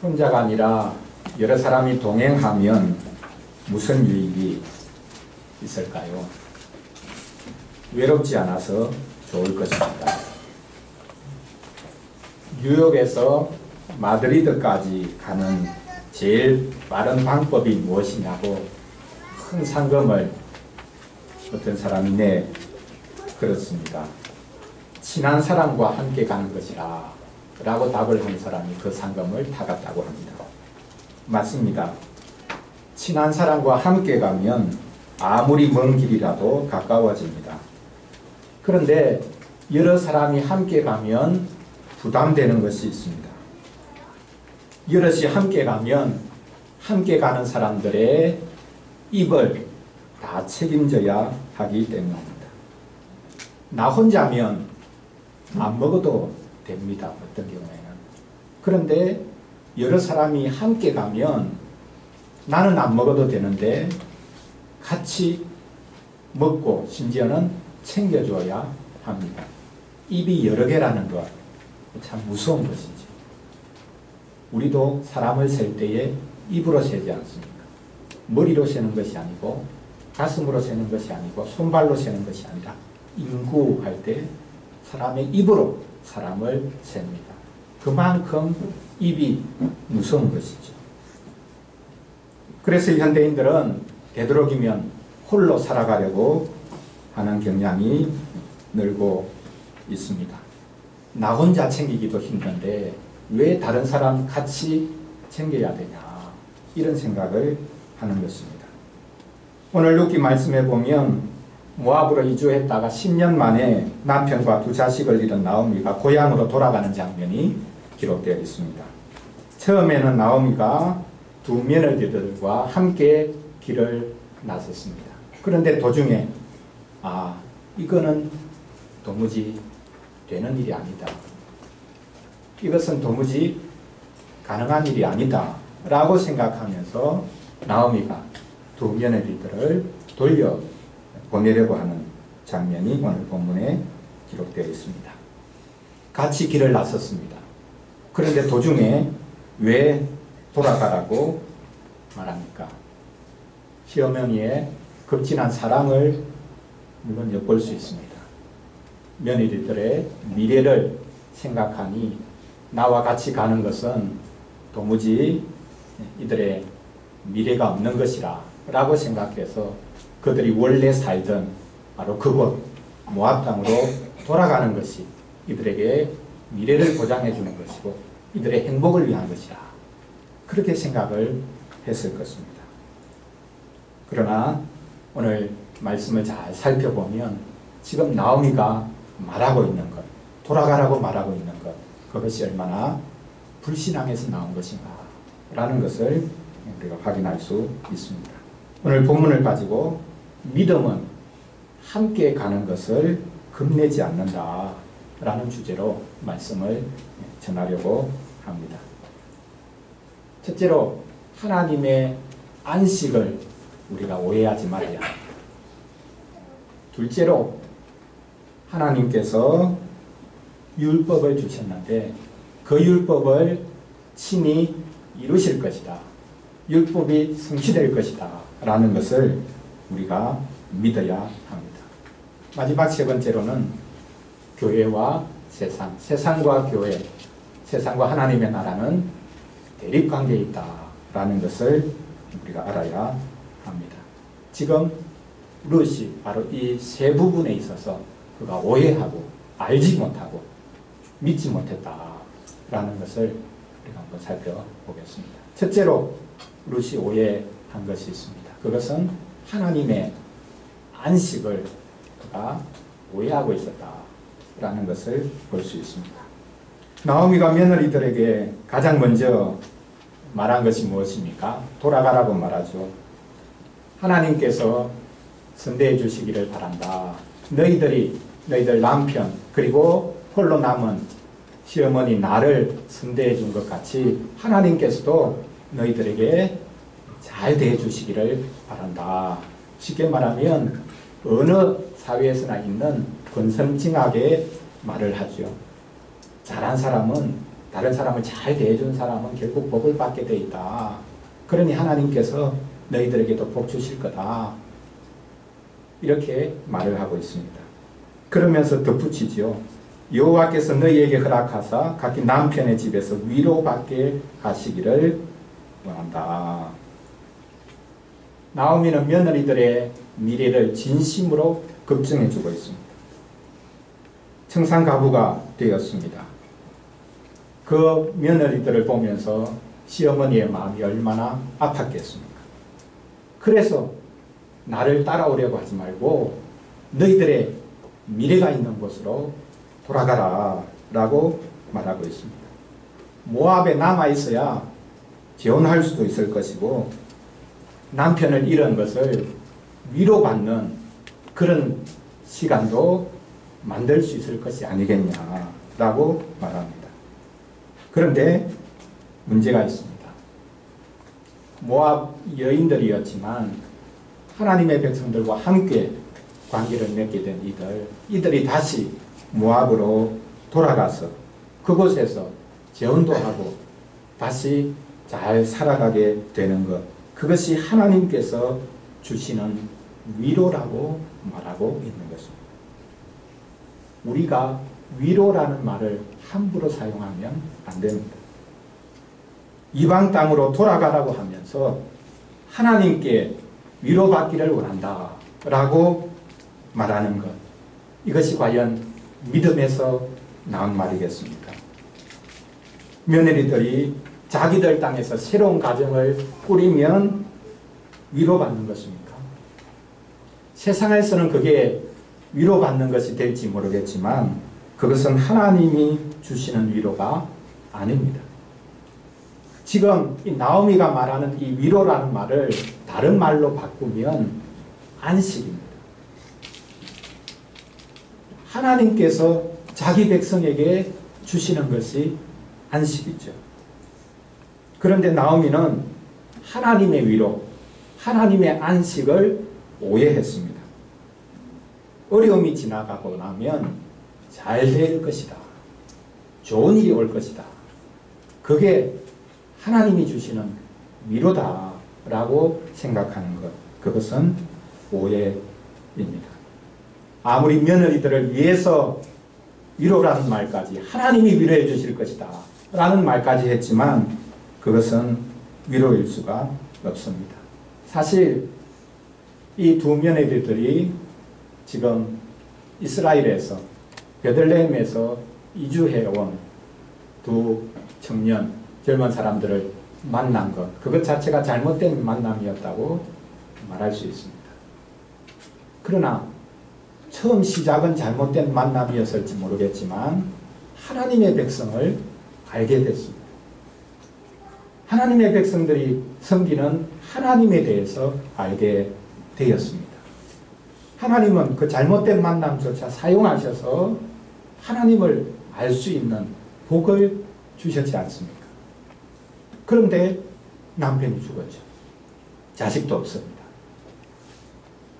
혼자가 아니라 여러 사람이 동행하면 무슨 유익이 있을까요? 외롭지 않아서 좋을 것입니다. 뉴욕에서 마드리드까지 가는 제일 빠른 방법이 무엇이냐고 큰 상금을 어떤 사람이 그렇습니다. 친한 사람과 함께 가는 것이라 라고 답을 한 사람이 그 상금을 타갔다고 합니다. 맞습니다. 친한 사람과 함께 가면 아무리 먼 길이라도 가까워집니다. 그런데 여러 사람이 함께 가면 부담되는 것이 있습니다. 여럿이 함께 가면 함께 가는 사람들의 입을 다 책임져야 하기 때문입니다. 나 혼자면 안 먹어도 됩니다. 어떤 경우에는. 그런데 여러 사람이 함께 가면 나는 안 먹어도 되는데 같이 먹고 심지어는 챙겨줘야 합니다. 입이 여러 개라는 것 참 무서운 것이지. 우리도 사람을 셀 때에 입으로 세지 않습니까? 머리로 세는 것이 아니고 가슴으로 세는 것이 아니고 손발로 세는 것이 아니라 인구할 때 사람의 입으로 사람을 셉니다. 그만큼 입이 무서운 것이죠. 그래서 현대인들은 되도록이면 홀로 살아가려고 하는 경향이 늘고 있습니다. 나 혼자 챙기기도 힘든데 왜 다른 사람 같이 챙겨야 되냐, 이런 생각을 하는 것입니다. 오늘 룻기 말씀에 보면 모압으로 이주했다가 10년 만에 남편과 두 자식을 잃은 나오미가 고향으로 돌아가는 장면이 기록되어 있습니다. 처음에는 나오미가 두 며느리들과 함께 길을 나섰습니다. 그런데 도중에 이거는 도무지 되는 일이 아니다. 이것은 도무지 가능한 일이 아니다 라고 생각하면서 나오미가 두 며느리들을 돌려 보내려고 하는 장면이 오늘 본문에 기록되어 있습니다. 같이 길을 나섰습니다. 그런데 도중에 왜 돌아가라고 말합니까? 시어머니의 급진한 사랑을 물론 엿볼 수 있습니다. 며느리들의 미래를 생각하니 나와 같이 가는 것은 도무지 이들의 미래가 없는 것이라 라고 생각해서 그들이 원래 살던 바로 그곳 모압 땅으로 돌아가는 것이 이들에게 미래를 보장해 주는 것이고 이들의 행복을 위한 것이라 그렇게 생각을 했을 것입니다. 그러나 오늘 말씀을 잘 살펴보면 지금 나오미가 말하고 있는 것, 돌아가라고 말하고 있는 것, 그것이 얼마나 불신앙에서 나온 것인가 라는 것을 우리가 확인할 수 있습니다. 오늘 본문을 가지고 믿음은 함께 가는 것을 겁내지 않는다 라는 주제로 말씀을 전하려고 합니다. 첫째로 하나님의 안식을 우리가 오해하지 말아야 합니다. 둘째로 하나님께서 율법을 주셨는데 그 율법을 친히 이루실 것이다. 율법이 성취될 것이다 라는 것을 우리가 믿어야 합니다. 마지막 세 번째로는 교회와 세상, 세상과 교회, 세상과 하나님의 나라는 대립관계에 있다라는 것을 우리가 알아야 합니다. 지금 룻이 바로 이 세 부분에 있어서 그가 오해하고 알지 못하고 믿지 못했다라는 것을 우리가 한번 살펴보겠습니다. 첫째로 룻이 오해한 것이 있습니다. 그것은 하나님의 안식을 그가 오해하고 있었다라는 것을 볼 수 있습니다. 나오미가 며느리들에게 가장 먼저 말한 것이 무엇입니까? 돌아가라고 말하죠. 하나님께서 선대해 주시기를 바란다. 너희들 남편 그리고 홀로 남은 시어머니 나를 선대해 준 것 같이 하나님께서도 너희들에게 잘 대해 주시기를 바란다. 쉽게 말하면 어느 사회에서나 있는 권선징악의 말을 하죠. 잘한 사람은 다른 사람을 잘 대해준 사람은 결국 복을 받게 돼 있다. 그러니 하나님께서 너희들에게도 복 주실 거다. 이렇게 말을 하고 있습니다. 그러면서 덧붙이지요. 여호와께서 너희에게 허락하사 각기 남편의 집에서 위로받게 하시기를 원한다. 나오미는 며느리들의 미래를 진심으로 걱정해주고 있습니다. 청산가부가 되었습니다. 그 며느리들을 보면서 시어머니의 마음이 얼마나 아팠겠습니까? 그래서 나를 따라오려고 하지 말고 너희들의 미래가 있는 곳으로 돌아가라 라고 말하고 있습니다. 모압에 남아있어야 재혼할 수도 있을 것이고 남편을 잃은 것을 위로받는 그런 시간도 만들 수 있을 것이 아니겠냐라고 말합니다. 그런데 문제가 있습니다. 모압 여인들이었지만 하나님의 백성들과 함께 관계를 맺게 된 이들이 다시 모압으로 돌아가서 그곳에서 재혼도 하고 다시 잘 살아가게 되는 것, 그것이 하나님께서 주시는 위로라고 말하고 있는 것입니다. 우리가 위로라는 말을 함부로 사용하면 안 됩니다. 이방 땅으로 돌아가라고 하면서 하나님께 위로받기를 원한다 라고 말하는 것, 이것이 과연 믿음에서 나온 말이겠습니까? 며느리들이 자기들 땅에서 새로운 가정을 꾸리면 위로받는 것입니까? 세상에서는 그게 위로받는 것이 될지 모르겠지만 그것은 하나님이 주시는 위로가 아닙니다. 지금 이 나오미가 말하는 이 위로라는 말을 다른 말로 바꾸면 안식입니다. 하나님께서 자기 백성에게 주시는 것이 안식이죠. 그런데 나오미는 하나님의 위로, 하나님의 안식을 오해했습니다. 어려움이 지나가고 나면 잘 될 것이다. 좋은 일이 올 것이다. 그게 하나님이 주시는 위로다 라고 생각하는 것, 그것은 오해입니다. 아무리 며느리들을 위해서 위로라는 말까지, 하나님이 위로해 주실 것이다 라는 말까지 했지만 그것은 위로일 수가 없습니다. 사실 이 두 며느리들이 지금 이스라엘에서 베들레헴에서 이주해온 두 청년, 젊은 사람들을 만난 것, 그것 자체가 잘못된 만남이었다고 말할 수 있습니다. 그러나 처음 시작은 잘못된 만남이었을지 모르겠지만 하나님의 백성을 알게 됐습니다. 하나님의 백성들이 섬기는 하나님에 대해서 알게 되었습니다. 하나님은 그 잘못된 만남조차 사용하셔서 하나님을 알 수 있는 복을 주셨지 않습니까? 그런데 남편이 죽었죠. 자식도 없습니다.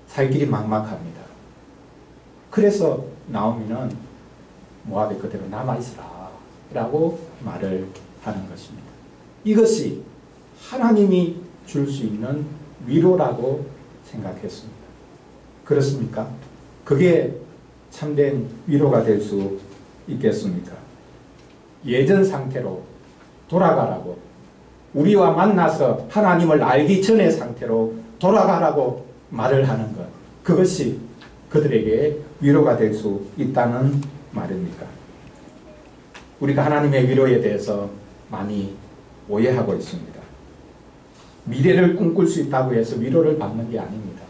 살 길이 막막합니다. 그래서 나오미는 모압에 그대로 남아있으라 라고 말을 하는 것입니다. 이것이 하나님이 줄 수 있는 위로라고 생각했습니다. 그렇습니까? 그게 참된 위로가 될 수 있겠습니까? 예전 상태로 돌아가라고, 우리와 만나서 하나님을 알기 전의 상태로 돌아가라고 말을 하는 것, 그것이 그들에게 위로가 될 수 있다는 말입니까? 우리가 하나님의 위로에 대해서 많이 오해하고 있습니다. 미래를 꿈꿀 수 있다고 해서 위로를 받는 게 아닙니다.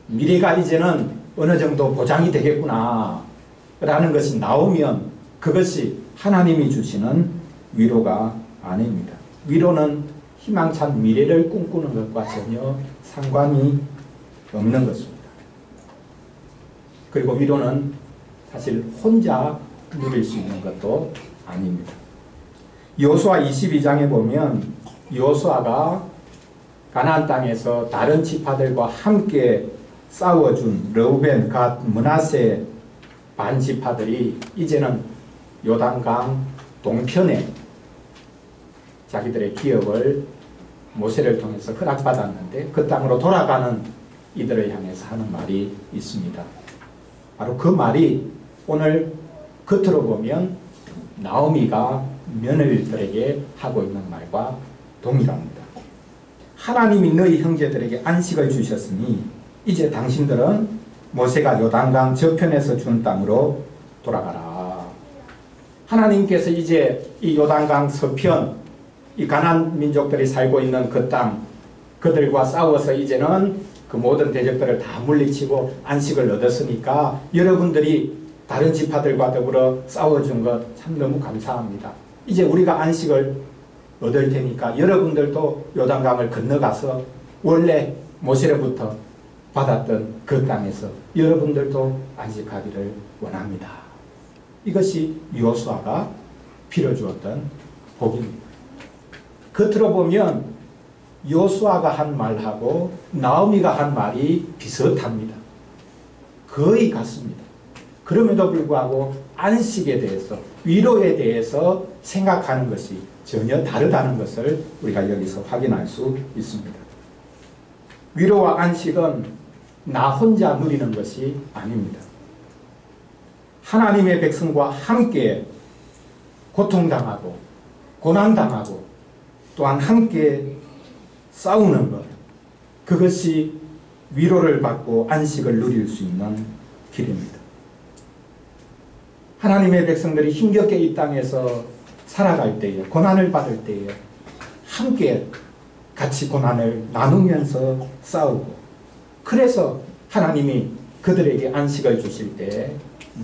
미래가 이제는 어느 정도 보장이 되겠구나 라는 것이 나오면 그것이 하나님이 주시는 위로가 아닙니다. 위로는 희망찬 미래를 꿈꾸는 것과 전혀 상관이 없는 것입니다. 그리고 위로는 사실 혼자 누릴 수 있는 것도 아닙니다. 여호수아 22장에 보면 여호수아가 가나안 땅에서 다른 지파들과 함께 싸워준 르우벤, 갓, 므낫세 반 지파들이 이제는 요단강 동편에 자기들의 기업을 모세를 통해서 허락받았는데 그 땅으로 돌아가는 이들을 향해서 하는 말이 있습니다. 바로 그 말이 오늘 겉으로 보면 나오미가 며느리들에게 하고 있는 말과 동일합니다. 하나님이 너희 형제들에게 안식을 주셨으니 이제 당신들은 모세가 요단강 저편에서 준 땅으로 돌아가라. 하나님께서 이제 이 요단강 서편, 이 가나안 민족들이 살고 있는 그 땅, 그들과 싸워서 이제는 그 모든 대적들을 다 물리치고 안식을 얻었으니까 여러분들이 다른 지파들과 더불어 싸워준 것 참 너무 감사합니다. 이제 우리가 안식을 얻을 테니까 여러분들도 요단강을 건너가서 원래 모세로부터 받았던 그 땅에서 여러분들도 안식하기를 원합니다. 이것이 여호수아가 빌어주었던 복입니다. 겉으로 보면 여호수아가 한 말하고 나오미가 한 말이 비슷합니다. 거의 같습니다. 그럼에도 불구하고 안식에 대해서, 위로에 대해서 생각하는 것이 전혀 다르다는 것을 우리가 여기서 확인할 수 있습니다. 위로와 안식은 나 혼자 누리는 것이 아닙니다. 하나님의 백성과 함께 고통당하고 고난당하고 또한 함께 싸우는 것, 그것이 위로를 받고 안식을 누릴 수 있는 길입니다. 하나님의 백성들이 힘겹게 이 땅에서 살아갈 때에, 고난을 받을 때에 함께 같이 고난을 나누면서 싸우고, 그래서 하나님이 그들에게 안식을 주실 때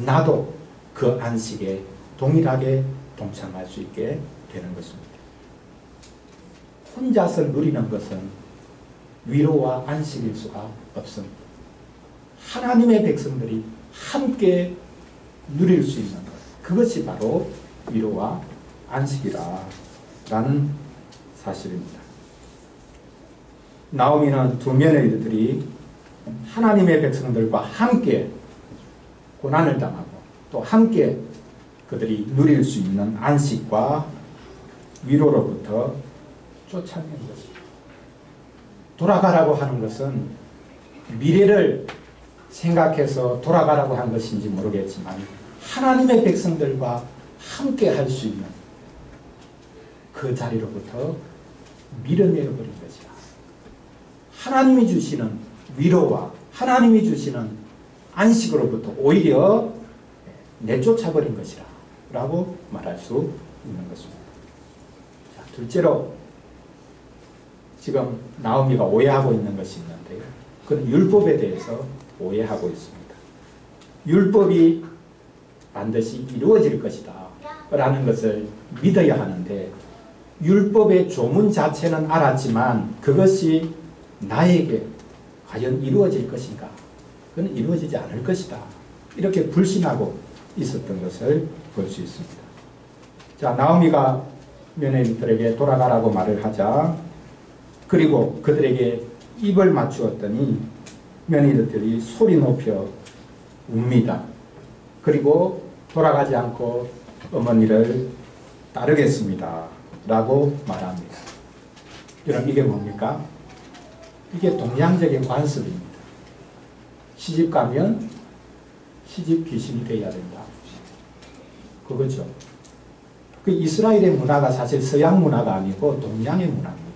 나도 그 안식에 동일하게 동참할 수 있게 되는 것입니다. 혼자서 누리는 것은 위로와 안식일 수가 없습니다. 하나님의 백성들이 함께 누릴 수 있는 것, 그것이 바로 위로와 안식이라는 사실입니다. 나오미는 두 며느리들이 하나님의 백성들과 함께 고난을 당하고 또 함께 그들이 누릴 수 있는 안식과 위로로부터 쫓아낸 것입니다. 돌아가라고 하는 것은 미래를 생각해서 돌아가라고 한 것인지 모르겠지만 하나님의 백성들과 함께 할 수 있는 그 자리로부터 밀어내어 버린 것이다. 하나님이 주시는 위로와 하나님이 주시는 안식으로부터 오히려 내쫓아버린 것이라 라고 말할 수 있는 것입니다. 자, 둘째로 지금 나오미가 오해하고 있는 것이 있는데요. 그건 율법에 대해서 오해하고 있습니다. 율법이 반드시 이루어질 것이다 라는 것을 믿어야 하는데, 율법의 조문 자체는 알았지만 그것이 나에게 과연 이루어질 것인가? 그건 이루어지지 않을 것이다. 이렇게 불신하고 있었던 것을 볼 수 있습니다. 자, 나오미가 며느리들에게 돌아가라고 말을 하자, 그리고 그들에게 입을 맞추었더니 며느리들이 소리 높여 웁니다. 그리고 돌아가지 않고 어머니를 따르겠습니다 라고 말합니다. 여러분, 이게 뭡니까? 이게 동양적인 관습입니다. 시집 가면 시집 귀신이 되어야 된다. 그거죠. 그 이스라엘의 문화가 사실 서양 문화가 아니고 동양의 문화입니다.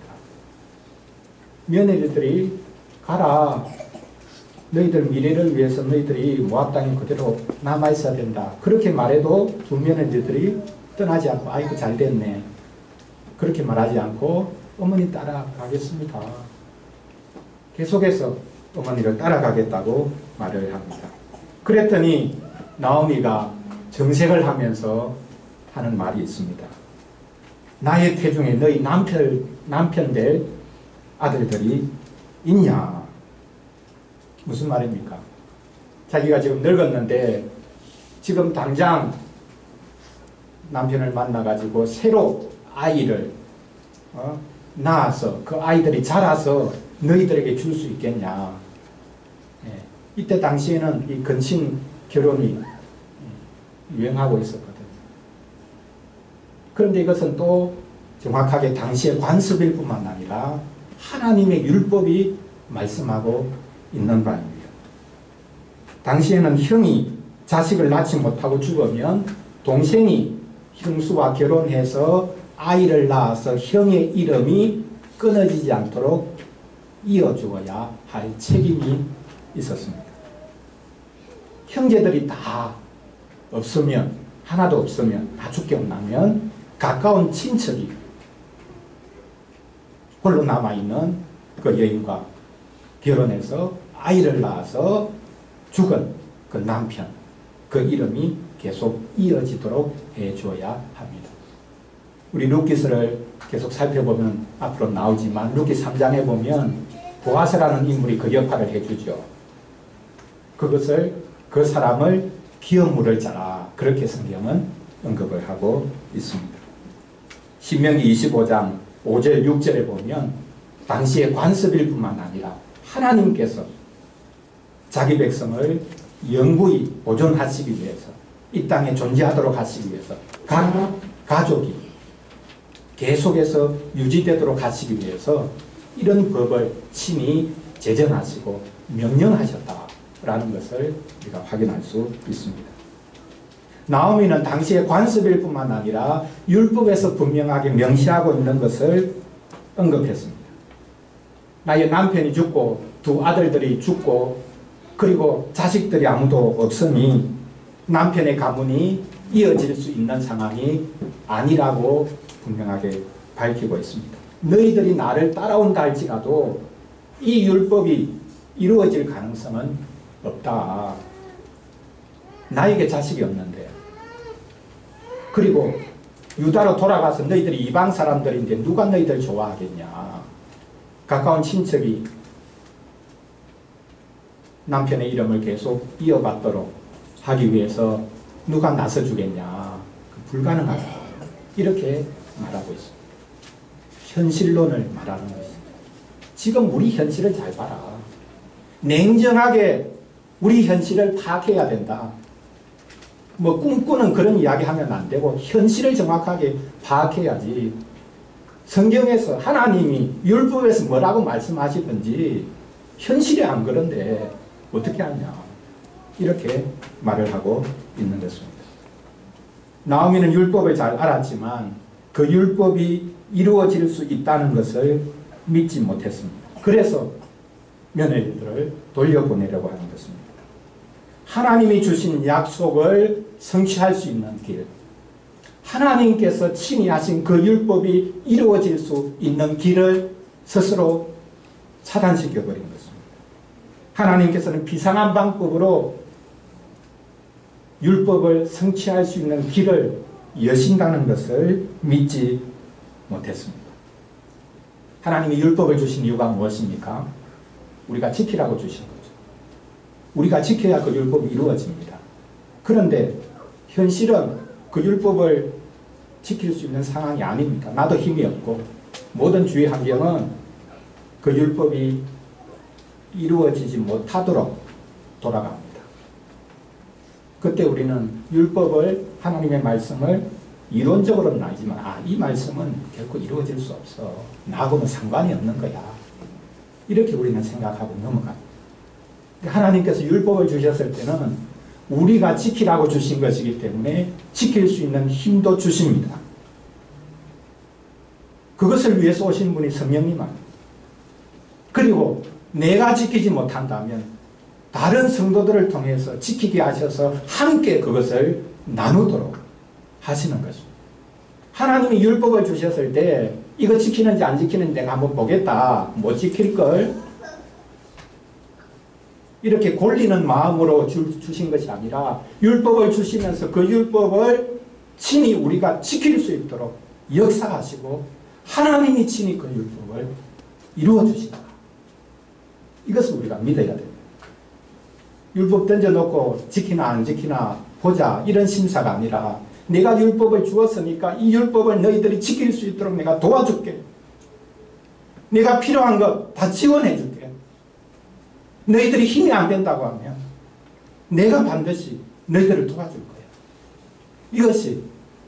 며느리들이 가라. 너희들 미래를 위해서 너희들이 모압 땅에 그대로 남아있어야 된다. 그렇게 말해도 두 며느리들이 떠나지 않고 아이고 잘 됐네. 그렇게 말하지 않고 어머니 따라가겠습니다. 계속해서 어머니를 따라가겠다고 말을 합니다. 그랬더니 나오미가 정색을 하면서 하는 말이 있습니다. 나의 태중에 너희 남편 될 아들들이 있냐? 무슨 말입니까? 자기가 지금 늙었는데 지금 당장 남편을 만나가지고 새로 아이를 낳아서 그 아이들이 자라서 너희들에게 줄 수 있겠냐? 이때 당시에는 이 근친 결혼이 유행하고 있었거든요. 그런데 이것은 또 정확하게 당시의 관습일 뿐만 아니라 하나님의 율법이 말씀하고 있는 바입니다. 당시에는 형이 자식을 낳지 못하고 죽으면 동생이 형수와 결혼해서 아이를 낳아서 형의 이름이 끊어지지 않도록 이어주어야 할 책임이 있었습니다. 형제들이 다 없으면, 하나도 없으면, 다 죽게 나면 가까운 친척이 홀로 남아있는 그 여인과 결혼해서 아이를 낳아서 죽은 그 남편, 그 이름이 계속 이어지도록 해줘야 합니다. 우리 룻기서를 계속 살펴보면 앞으로 나오지만 룻기 3장에 보면 보아스라는 인물이 그 역할을 해주죠. 그것을, 그 사람을 기업 물을 자라, 그렇게 성경은 언급을 하고 있습니다. 신명기 25장 5절 6절에 보면 당시의 관습일 뿐만 아니라 하나님께서 자기 백성을 영구히 보존하시기 위해서, 이 땅에 존재하도록 하시기 위해서, 각 가족이 계속해서 유지되도록 하시기 위해서 이런 법을 친히 제정하시고 명령하셨다라는 것을 우리가 확인할 수 있습니다. 나오미는 당시의 관습일 뿐만 아니라 율법에서 분명하게 명시하고 있는 것을 언급했습니다. 나의 남편이 죽고 두 아들들이 죽고 그리고 자식들이 아무도 없으니 남편의 가문이 이어질 수 있는 상황이 아니라고 분명하게 밝히고 있습니다. 너희들이 나를 따라온다 할지라도 이 율법이 이루어질 가능성은 없다. 나에게 자식이 없는데, 그리고 유다로 돌아가서 너희들이 이방 사람들인데 누가 너희들 좋아하겠냐. 가까운 친척이 남편의 이름을 계속 이어받도록 하기 위해서 누가 나서주겠냐. 불가능하다. 이렇게 말하고 있습니다. 현실론을 말하는 것입니다. 지금 우리 현실을 잘 봐라. 냉정하게 우리 현실을 파악해야 된다. 뭐 꿈꾸는 그런 이야기 하면 안 되고 현실을 정확하게 파악해야지. 성경에서 하나님이 율법에서 뭐라고 말씀하시든지 현실이 안 그런데 어떻게 하냐. 이렇게 말을 하고 있는 것입니다. 나오미는 율법을 잘 알았지만 그 율법이 이루어질 수 있다는 것을 믿지 못했습니다. 그래서 며느리들을 돌려보내려고 하는 것입니다. 하나님이 주신 약속을 성취할 수 있는 길, 하나님께서 친히 하신 그 율법이 이루어질 수 있는 길을 스스로 차단시켜버린 것입니다. 하나님께서는 비상한 방법으로 율법을 성취할 수 있는 길을 여신다는 것을 믿지 못했습니다. 하나님이 율법을 주신 이유가 무엇입니까? 우리가 지키라고 주신 거죠. 우리가 지켜야 그 율법이 이루어집니다. 그런데 현실은 그 율법을 지킬 수 있는 상황이 아닙니다. 나도 힘이 없고 모든 주위 환경은 그 율법이 이루어지지 못하도록 돌아갑니다. 그때 우리는 율법을, 하나님의 말씀을 이론적으로는 알지만 이 말씀은 결코 이루어질 수 없어. 나하고는 상관이 없는 거야. 이렇게 우리는 생각하고 넘어갑니다. 하나님께서 율법을 주셨을 때는 우리가 지키라고 주신 것이기 때문에 지킬 수 있는 힘도 주십니다. 그것을 위해서 오신 분이 성령님 아닙니다. 그리고 내가 지키지 못한다면 다른 성도들을 통해서 지키게 하셔서 함께 그것을 나누도록 하시는 것입니다. 하나님이 율법을 주셨을 때 이거 지키는지 안 지키는지 내가 한번 보겠다. 못 지킬걸? 이렇게 골리는 마음으로 주신 것이 아니라 율법을 주시면서 그 율법을 친히 우리가 지킬 수 있도록 역사하시고 하나님이 친히 그 율법을 이루어 주신다. 이것을 우리가 믿어야 됩니다. 율법 던져놓고 지키나 안 지키나 보자 이런 심사가 아니라 내가 율법을 주었으니까 이 율법을 너희들이 지킬 수 있도록 내가 도와줄게. 내가 필요한 것 다 지원해 줄게. 너희들이 힘이 안 된다고 하면 내가 반드시 너희들을 도와줄 거야. 이것이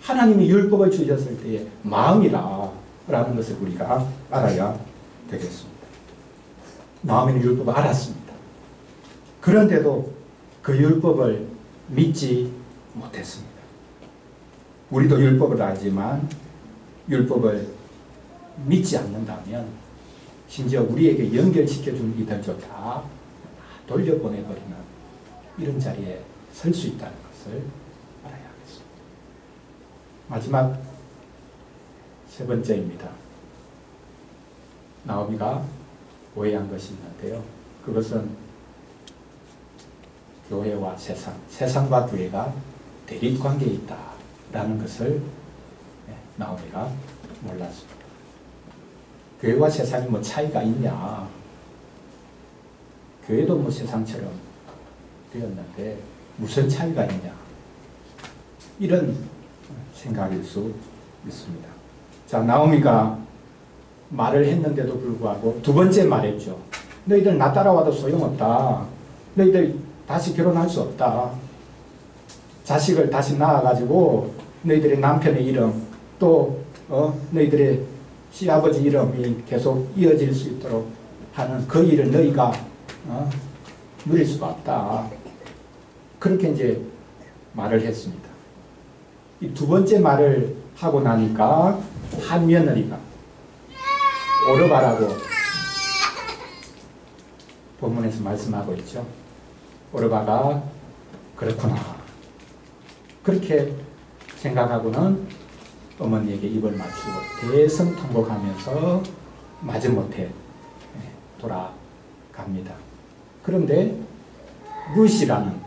하나님이 율법을 주셨을 때의 마음이라는 것을 우리가 알아야 되겠습니다. 나오미는 율법을 알았습니다. 그런데도 그 율법을 믿지 못했습니다. 우리도 율법을 알지만 율법을 믿지 않는다면 심지어 우리에게 연결시켜준 이들조차 돌려보내버리는 이런 자리에 설 수 있다는 것을 알아야 하겠습니다. 마지막 세 번째입니다. 나오미가 오해한 것이 있는데요. 그것은 교회와 세상과 교회가 대립관계에 있다라는 것을 나오미가 몰랐습니다. 교회와 세상이 뭐 차이가 있냐. 교회도 뭐 세상처럼 되었는데 무슨 차이가 있냐. 이런 생각일 수 있습니다. 자, 나오미가 말을 했는데도 불구하고 두 번째 말했죠. 너희들 나 따라와도 소용없다. 너희들 다시 결혼할 수 없다. 자식을 다시 낳아가지고 너희들의 남편의 이름 또 너희들의 시아버지 이름이 계속 이어질 수 있도록 하는 그 일을 너희가 누릴 수가 없다. 그렇게 이제 말을 했습니다. 이 두 번째 말을 하고 나니까 한 며느리가 오르바라고 본문에서 말씀하고 있죠. 오르바가 그렇구나. 그렇게 생각하고는 어머니에게 입을 맞추고 대성통곡하면서 마지못해 돌아갑니다. 그런데 룻이라는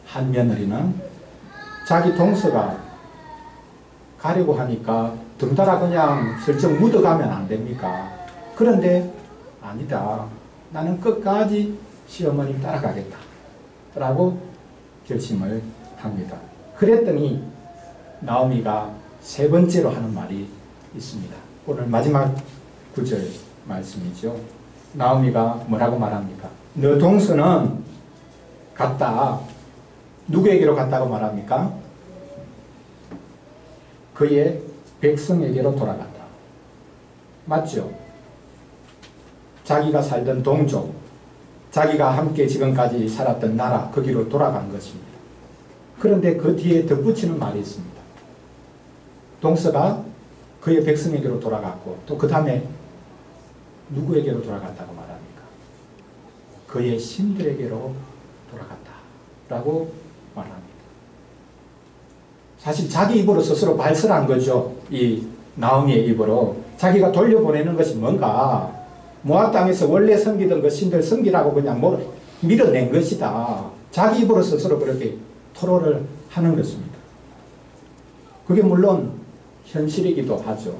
한 며느리는 자기 동서가 가려고 하니까 덩달아 그냥 슬쩍 묻어가면 안 됩니까? 그런데 아니다. 나는 끝까지 시어머니 따라가겠다. 라고 결심을 합니다. 그랬더니 나오미가 세 번째로 하는 말이 있습니다. 오늘 마지막 구절 말씀이죠. 나오미가 뭐라고 말합니까? 너 동서는 갔다. 누구에게로 갔다고 말합니까? 그의 백성에게로 돌아갔다. 맞죠? 자기가 살던 동족, 자기가 함께 지금까지 살았던 나라, 거기로 돌아간 것입니다. 그런데 그 뒤에 덧붙이는 말이 있습니다. 동서가 그의 백성에게로 돌아갔고 또 그 다음에 누구에게로 돌아갔다고 말합니까? 그의 신들에게로 돌아갔다라고 말합니다. 사실 자기 입으로 스스로 발설한 거죠. 이 나오미의 입으로. 자기가 돌려보내는 것이 뭔가 모압 땅에서 원래 섬기던 그 신들 섬기라고 그냥 밀어낸 것이다. 자기 입으로 스스로 그렇게 토로를 하는 것입니다. 그게 물론 현실이기도 하죠.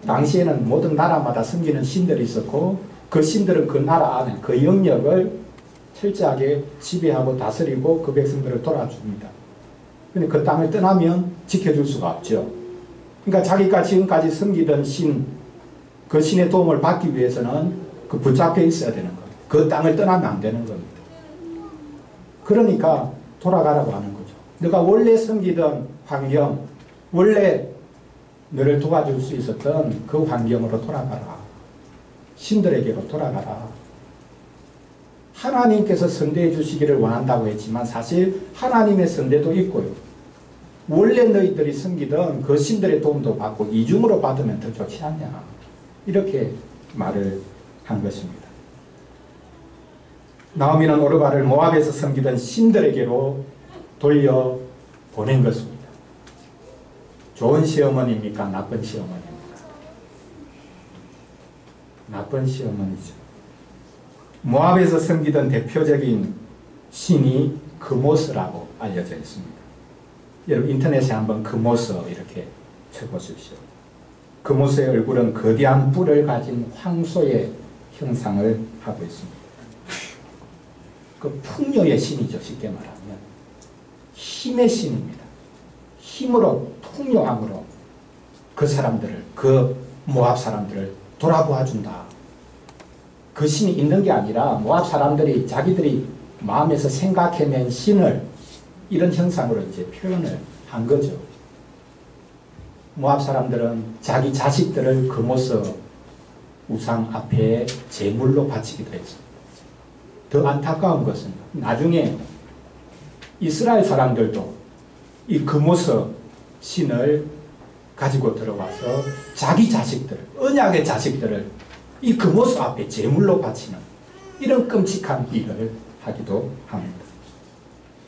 당시에는 모든 나라마다 섬기는 신들이 있었고 그 신들은 그 나라 안에 그 영역을 철저하게 지배하고 다스리고 그 백성들을 돌아줍니다. 근데 그 땅을 떠나면 지켜줄 수가 없죠. 그러니까 자기가 지금까지 섬기던 신, 그 신의 도움을 받기 위해서는 그 붙잡혀 있어야 되는 거예요. 그 땅을 떠나면 안 되는 겁니다. 그러니까 돌아가라고 하는 거죠. 너가 원래 섬기던 환경, 원래 너를 도와줄 수 있었던 그 환경으로 돌아가라. 신들에게로 돌아가라. 하나님께서 선대해 주시기를 원한다고 했지만 사실 하나님의 선대도 있고요. 원래 너희들이 섬기던 그 신들의 도움도 받고 이중으로 받으면 더 좋지 않냐. 이렇게 말을 한 것입니다. 나오미는 오르바를 모압에서 섬기던 신들에게로 돌려보낸 것입니다. 좋은 시어머니입니까? 나쁜 시어머니입니까? 나쁜 시어머니죠. 모압에서 섬기던 대표적인 신이 그모스라고 알려져 있습니다. 여러분 인터넷에 한번 그모스 이렇게 쳐보십시오. 그모스의 얼굴은 거대한 뿔을 가진 황소의 형상을 하고 있습니다. 그 풍요의 신이죠. 쉽게 말하면 힘의 신입니다. 힘으로 통요함으로 그 사람들을, 그 모압 사람들을 돌아보아 준다. 그 신이 있는 게 아니라 모압 사람들이 자기들이 마음에서 생각해낸 신을 이런 형상으로 이제 표현을 한 거죠. 모압 사람들은 자기 자식들을 금오서 우상 앞에 제물로 바치기도 했습니다. 더 안타까운 것은 나중에 이스라엘 사람들도 이 금오서 신을 가지고 들어와서 자기 자식들, 언약의 자식들을 이 금오서 앞에 제물로 바치는 이런 끔찍한 일을 하기도 합니다.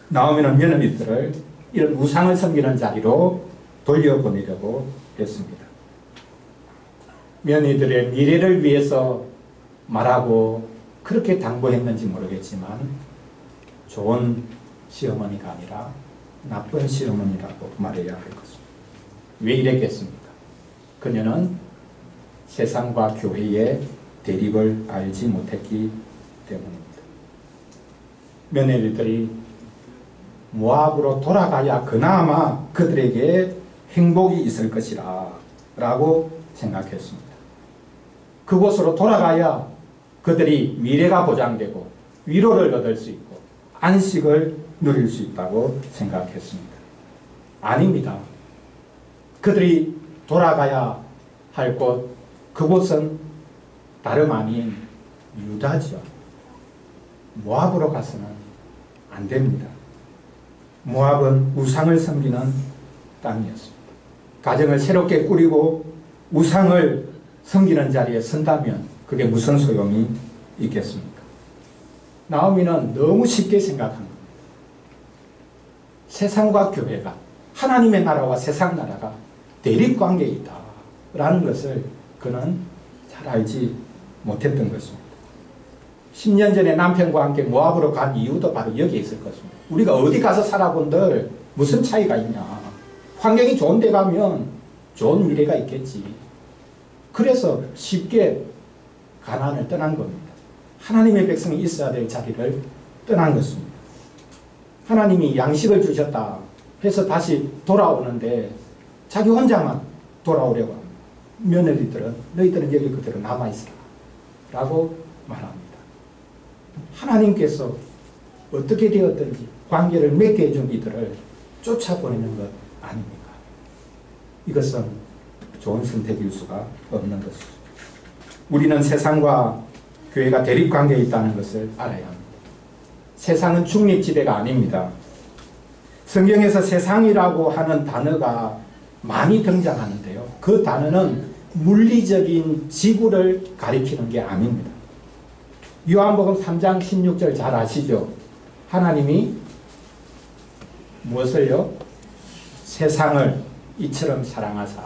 나오미는 며느리들을 이런 우상을 섬기는 자리로 돌려보내려고 했습니다. 며느리들의 미래를 위해서 말하고 그렇게 당부했는지 모르겠지만 좋은 시어머니가 아니라 나쁜 시어머니라고 말해야 할 것입니다. 왜 이랬겠습니까? 그녀는 세상과 교회의 대립을 알지 못했기 때문입니다. 며느리들이 모압으로 돌아가야 그나마 그들에게 행복이 있을 것이라 라고 생각했습니다. 그곳으로 돌아가야 그들이 미래가 보장되고 위로를 얻을 수 있고 안식을 누릴 수 있다고 생각했습니다. 아닙니다. 그들이 돌아가야 할 곳, 그곳은 다름 아닌 유다죠. 모압으로 가서는 안 됩니다. 모압은 우상을 섬기는 땅이었습니다. 가정을 새롭게 꾸리고 우상을 섬기는 자리에 선다면 그게 무슨 소용이 있겠습니까? 나오미는 너무 쉽게 생각한 겁니다. 세상과 교회가, 하나님의 나라와 세상 나라가 대립관계에 있다라는 것을 그는 잘 알지 못했던 것입니다. 10년 전에 남편과 함께 모압으로 간 이유도 바로 여기에 있을 것입니다. 우리가 어디 가서 살아본들 무슨 차이가 있냐. 환경이 좋은 데 가면 좋은 미래가 있겠지. 그래서 쉽게 가나안을 떠난 겁니다. 하나님의 백성이 있어야 될 자리를 떠난 것입니다. 하나님이 양식을 주셨다 해서 다시 돌아오는데 자기 혼자만 돌아오려고 합니다. 며느리들은 너희들은 여기 그대로 남아있어라 라고 말합니다. 하나님께서 어떻게 되었든지 관계를 맺게 해준 이들을 쫓아보내는 것 아닙니까? 이것은 좋은 선택일 수가 없는 것이죠. 우리는 세상과 교회가 대립관계에 있다는 것을 알아야 합니다. 세상은 중립지대가 아닙니다. 성경에서 세상이라고 하는 단어가 많이 등장하는데요. 그 단어는 물리적인 지구를 가리키는 게 아닙니다. 요한복음 3장 16절 잘 아시죠? 하나님이 무엇을요? 세상을 이처럼 사랑하사.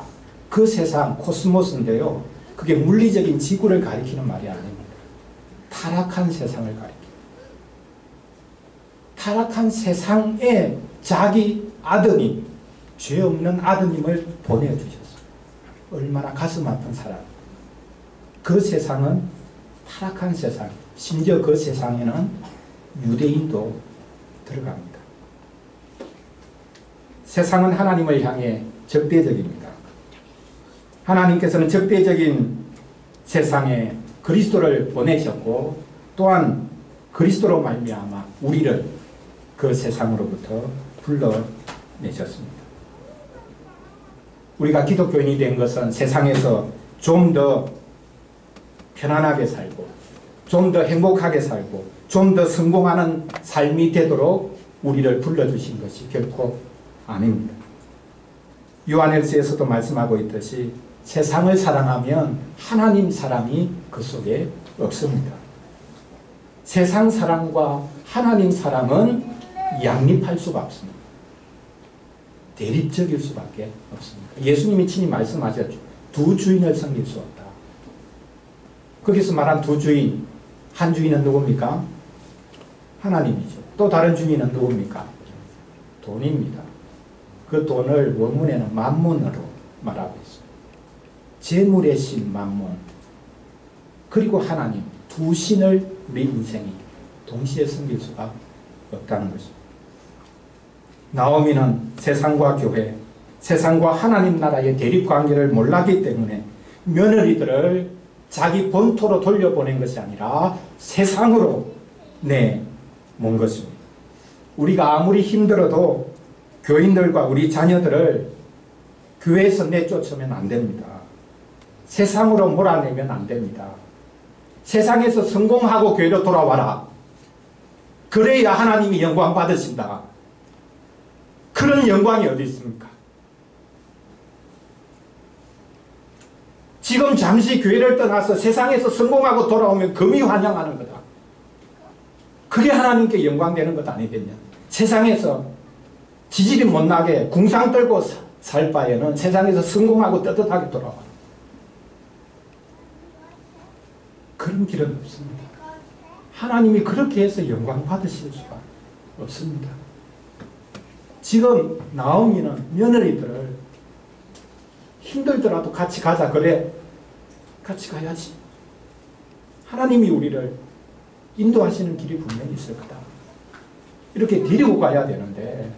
그 세상 코스모스인데요. 그게 물리적인 지구를 가리키는 말이 아닙니다. 타락한 세상을 가리킵니다. 타락한 세상에 자기 아드님, 죄 없는 아드님을 보내주셨어요. 얼마나 가슴 아픈 사람. 그 세상은 타락한 세상. 심지어 그 세상에는 유대인도 들어갑니다. 세상은 하나님을 향해 적대적입니다. 하나님께서는 적대적인 세상에 그리스도를 보내셨고 또한 그리스도로 말미암아 우리를 그 세상으로부터 불러내셨습니다. 우리가 기독교인이 된 것은 세상에서 좀 더 편안하게 살고 좀 더 행복하게 살고 좀 더 성공하는 삶이 되도록 우리를 불러주신 것이 결코 아닙니다. 요한일서에서도 말씀하고 있듯이 세상을 사랑하면 하나님 사랑이 그 속에 없습니다. 세상 사랑과 하나님 사랑은 양립할 수가 없습니다. 대립적일 수밖에 없습니다. 예수님이 친히 말씀하셨죠. 두 주인을 섬길 수 없다. 거기서 말한 두 주인, 한 주인은 누굽니까? 하나님이죠. 또 다른 주인은 누굽니까? 돈입니다. 그 돈을 원문에는 만문으로 말하고 있습니다. 재물의 신 만문, 그리고 하나님, 두 신을 우리 인생이 동시에 섬길 수가 없다는 것입니다. 나오미는 세상과 교회, 세상과 하나님 나라의 대립관계를 몰랐기 때문에 며느리들을 자기 본토로 돌려보낸 것이 아니라 세상으로 내몬 것입니다. 우리가 아무리 힘들어도 교인들과 우리 자녀들을 교회에서 내쫓으면 안 됩니다. 세상으로 몰아내면 안 됩니다. 세상에서 성공하고 교회로 돌아와라. 그래야 하나님이 영광 받으신다. 그런 영광이 어디 있습니까? 지금 잠시 교회를 떠나서 세상에서 성공하고 돌아오면 금이 환영하는 거다. 그게 하나님께 영광되는 것 아니겠냐. 세상에서 지질이 못나게 궁상 떨고 살 바에는 세상에서 성공하고 떳떳하게 돌아와. 그런 길은 없습니다. 하나님이 그렇게 해서 영광 받으실 수가 없습니다. 지금 나오미는 며느리들을 힘들더라도 같이 가자. 그래, 같이 가야지. 하나님이 우리를 인도하시는 길이 분명히 있을 거다. 이렇게 데리고 가야 되는데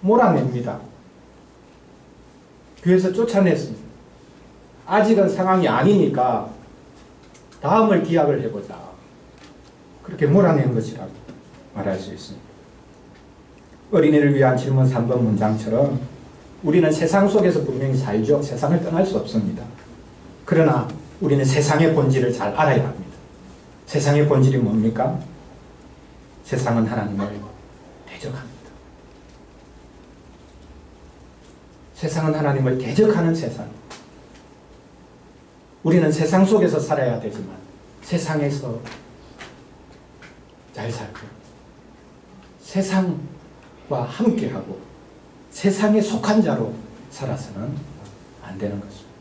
몰아냅니다. 교회에서 쫓아냈습니다. 아직은 상황이 아니니까 다음을 기약을 해보자. 그렇게 몰아낸 것이라고 말할 수 있습니다. 어린이를 위한 질문 3번 문장처럼 우리는 세상 속에서 분명히 살죠. 세상을 떠날 수 없습니다. 그러나 우리는 세상의 본질을 잘 알아야 합니다. 세상의 본질이 뭡니까? 세상은 하나님을 대적합니다. 세상은 하나님을 대적하는 세상. 우리는 세상 속에서 살아야 되지만 세상에서 잘 살고 세상과 함께하고 세상에 속한 자로 살아서는 안 되는 것입니다.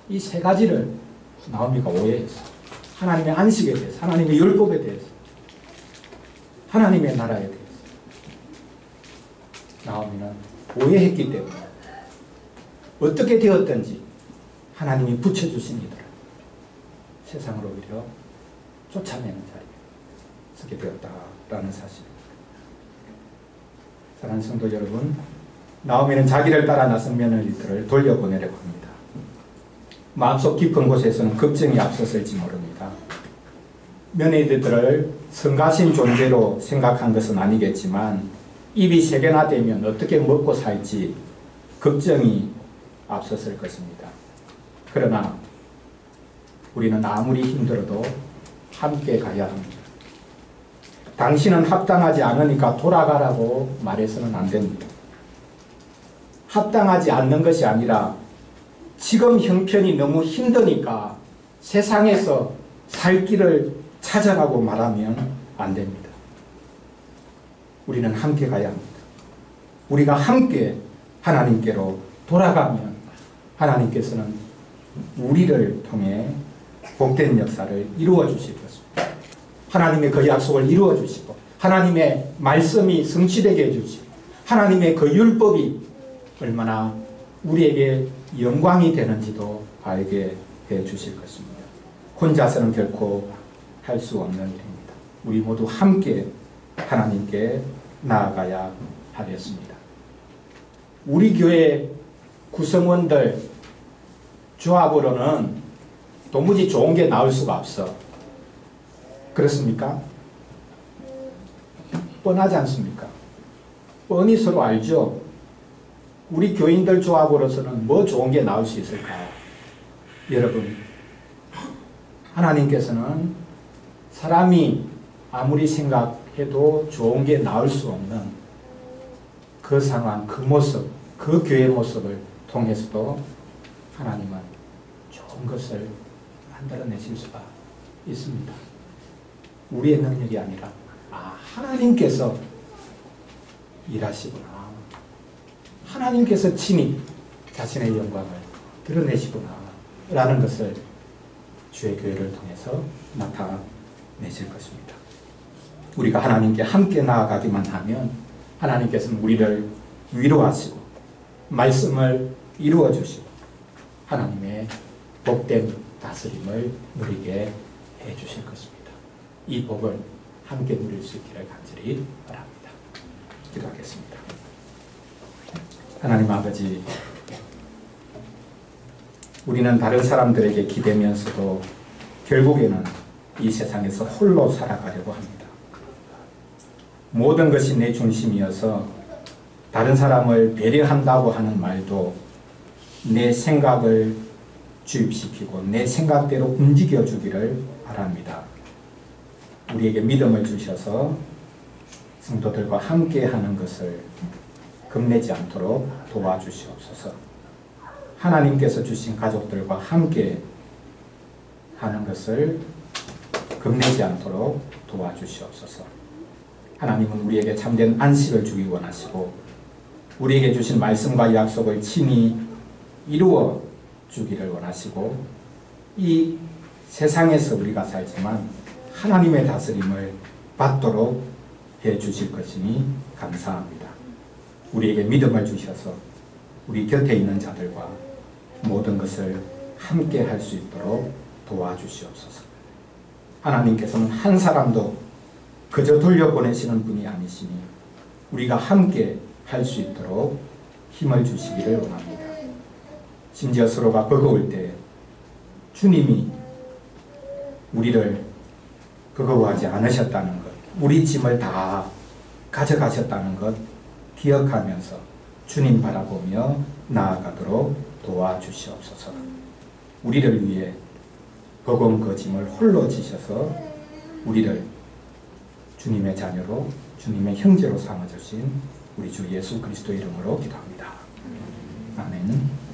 이 세 가지를 나오미가 오해했어요. 하나님의 안식에 대해서, 하나님의 율법에 대해서, 하나님의 나라에 대해서 나오미는 오해했기 때문에 어떻게 되었든지 하나님이 붙여주신 이들을 세상으로 오히려 쫓아내는 자리에 서게 되었다라는 사실입니다. 사랑하는 성도 여러분, 나오미는 자기를 따라 나선 며느리들을 돌려보내려고 합니다. 마음속 깊은 곳에서는 걱정이 앞섰을지 모릅니다. 며느리들을 성가신 존재로 생각한 것은 아니겠지만 입이 세 개나 되면 어떻게 먹고 살지 걱정이 앞섰을 것입니다. 그러나 우리는 아무리 힘들어도 함께 가야 합니다. 당신은 합당하지 않으니까 돌아가라고 말해서는 안 됩니다. 합당하지 않는 것이 아니라 지금 형편이 너무 힘드니까 세상에서 살 길을 찾아가고 말하면 안 됩니다. 우리는 함께 가야 합니다. 우리가 함께 하나님께로 돌아가면 하나님께서는 우리를 통해 복된 역사를 이루어 주실 것입니다. 하나님의 그 약속을 이루어 주시고 하나님의 말씀이 성취되게 해주시고 하나님의 그 율법이 얼마나 우리에게 영광이 되는지도 알게 해 주실 것입니다. 혼자서는 결코 할 수 없는 일입니다. 우리 모두 함께 하나님께 나아가야 하겠습니다. 우리 교회 구성원들 조합으로는 도무지 좋은 게 나올 수가 없어. 그렇습니까? 뻔하지 않습니까? 뻔히 서로 알죠? 우리 교인들 조합으로서는 뭐 좋은 게 나올 수 있을까요? 여러분, 하나님께서는 사람이 아무리 생각해도 좋은 게 나올 수 없는 그 상황, 그 모습, 그 교회 모습을 통해서도 하나님은 좋은 것을 만들어내실 수가 있습니다. 우리의 능력이 아니라 하나님께서 일하시구나. 하나님께서 친히 자신의 영광을 드러내시구나 라는 것을 주의 교회를 통해서 나타내실 것입니다. 우리가 하나님께 함께 나아가기만 하면 하나님께서는 우리를 위로하시고 말씀을 이루어 주시고 하나님의 복된 다스림을 누리게 해 주실 것입니다. 이 복을 함께 누릴 수 있기를 간절히 바랍니다. 기도하겠습니다. 하나님 아버지, 우리는 다른 사람들에게 기대면서도 결국에는 이 세상에서 홀로 살아가려고 합니다. 모든 것이 내 중심이어서 다른 사람을 배려한다고 하는 말도 내 생각을 주입시키고 내 생각대로 움직여주기를 바랍니다. 우리에게 믿음을 주셔서 성도들과 함께 하는 것을 겁내지 않도록 도와주시옵소서. 하나님께서 주신 가족들과 함께 하는 것을 겁내지 않도록 도와주시옵소서. 하나님은 우리에게 참된 안식을 주기 원하시고 우리에게 주신 말씀과 약속을 친히 이루어 주기를 원하시고 이 세상에서 우리가 살지만 하나님의 다스림을 받도록 해 주실 것이니 감사합니다. 우리에게 믿음을 주셔서 우리 곁에 있는 자들과 모든 것을 함께 할 수 있도록 도와주시옵소서. 하나님께서는 한 사람도 그저 돌려보내시는 분이 아니시니 우리가 함께 할 수 있도록 힘을 주시기를 원합니다. 심지어 서로가 버거울 때 주님이 우리를 버거워하지 않으셨다는 것, 우리 짐을 다 가져가셨다는 것 기억하면서 주님 바라보며 나아가도록 도와주시옵소서. 우리를 위해 버거운 그 짐을 홀로 지셔서 우리를 주님의 자녀로 주님의 형제로 삼아주신 우리 주 예수 그리스도 이름으로 기도합니다. 아멘.